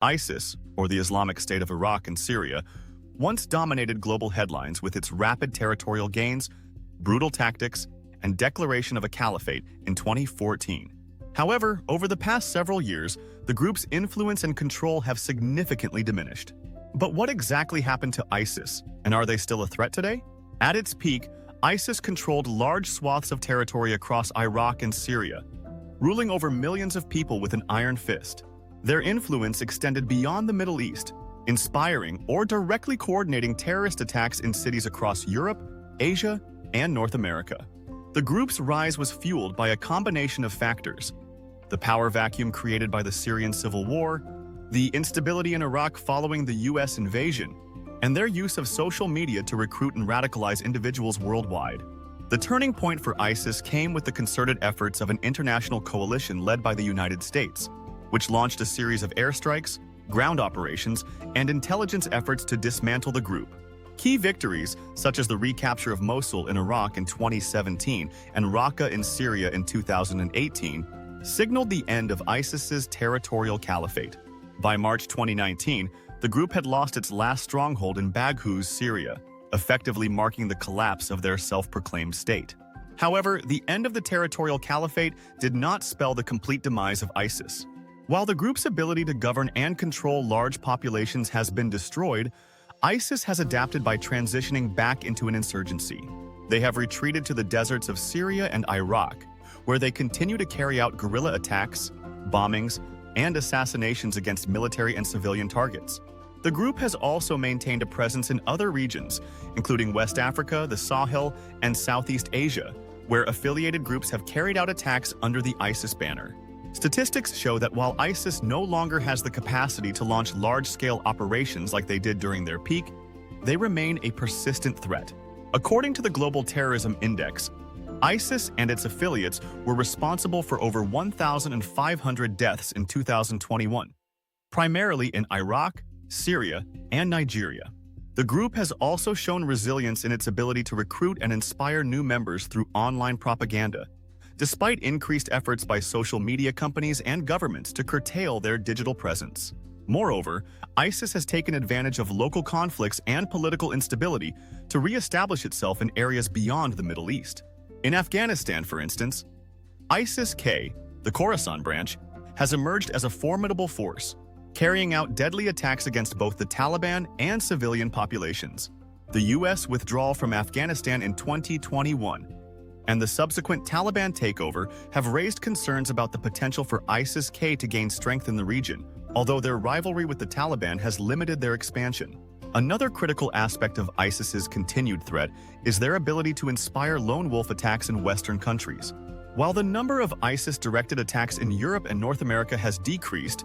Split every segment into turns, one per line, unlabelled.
ISIS, or the Islamic State of Iraq and Syria, once dominated global headlines with its rapid territorial gains, brutal tactics, and declaration of a caliphate in 2014. However, over the past several years, the group's influence and control have significantly diminished. But what exactly happened to ISIS, and are they still a threat today? At its peak, ISIS controlled large swaths of territory across Iraq and Syria, ruling over millions of people with an iron fist. Their influence extended beyond the Middle East, inspiring or directly coordinating terrorist attacks in cities across Europe, Asia, and North America. The group's rise was fueled by a combination of factors: the power vacuum created by the Syrian civil war, the instability in Iraq following the US invasion, and their use of social media to recruit and radicalize individuals worldwide. The turning point for ISIS came with the concerted efforts of an international coalition led by the United States, which launched a series of airstrikes, ground operations, and intelligence efforts to dismantle the group. Key victories, such as the recapture of Mosul in Iraq in 2017 and Raqqa in Syria in 2018, signaled the end of ISIS's territorial caliphate. By March 2019, the group had lost its last stronghold in Baghouz, Syria, effectively marking the collapse of their self-proclaimed state. However, the end of the territorial caliphate did not spell the complete demise of ISIS. While the group's ability to govern and control large populations has been destroyed, ISIS has adapted by transitioning back into an insurgency. They have retreated to the deserts of Syria and Iraq, where they continue to carry out guerrilla attacks, bombings, and assassinations against military and civilian targets. The group has also maintained a presence in other regions, including West Africa, the Sahel, and Southeast Asia, where affiliated groups have carried out attacks under the ISIS banner. Statistics show that while ISIS no longer has the capacity to launch large-scale operations like they did during their peak, they remain a persistent threat. According to the Global Terrorism Index, ISIS and its affiliates were responsible for over 1,500 deaths in 2021, primarily in Iraq, Syria, and Nigeria. The group has also shown resilience in its ability to recruit and inspire new members through online propaganda, despite increased efforts by social media companies and governments to curtail their digital presence. Moreover, ISIS has taken advantage of local conflicts and political instability to re-establish itself in areas beyond the Middle East. In Afghanistan, for instance, ISIS-K, the Khorasan branch, has emerged as a formidable force, carrying out deadly attacks against both the Taliban and civilian populations. The U.S. withdrawal from Afghanistan in 2021 and the subsequent Taliban takeover have raised concerns about the potential for ISIS-K to gain strength in the region, although their rivalry with the Taliban has limited their expansion. Another critical aspect of ISIS's continued threat is their ability to inspire lone wolf attacks in Western countries. While the number of ISIS-directed attacks in Europe and North America has decreased,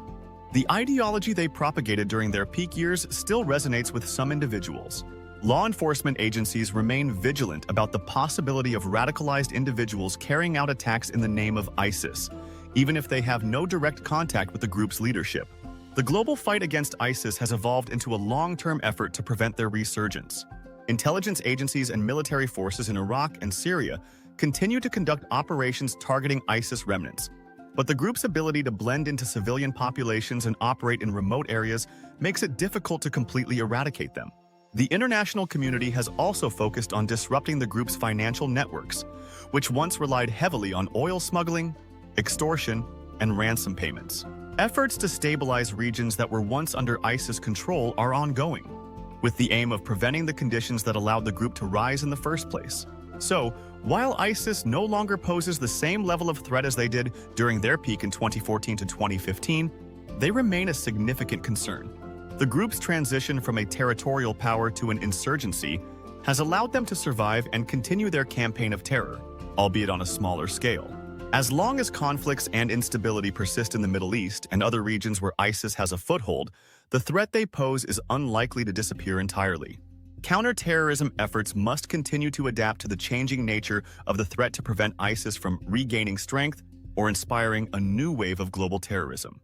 the ideology they propagated during their peak years still resonates with some individuals. Law enforcement agencies remain vigilant about the possibility of radicalized individuals carrying out attacks in the name of ISIS, even if they have no direct contact with the group's leadership. The global fight against ISIS has evolved into a long-term effort to prevent their resurgence. Intelligence agencies and military forces in Iraq and Syria continue to conduct operations targeting ISIS remnants, but the group's ability to blend into civilian populations and operate in remote areas makes it difficult to completely eradicate them. The international community has also focused on disrupting the group's financial networks, which once relied heavily on oil smuggling, extortion, and ransom payments. Efforts to stabilize regions that were once under ISIS control are ongoing, with the aim of preventing the conditions that allowed the group to rise in the first place. So, while ISIS no longer poses the same level of threat as they did during their peak in 2014 to 2015, they remain a significant concern. The group's transition from a territorial power to an insurgency has allowed them to survive and continue their campaign of terror, albeit on a smaller scale. As long as conflicts and instability persist in the Middle East and other regions where ISIS has a foothold, the threat they pose is unlikely to disappear entirely. Counterterrorism efforts must continue to adapt to the changing nature of the threat to prevent ISIS from regaining strength or inspiring a new wave of global terrorism.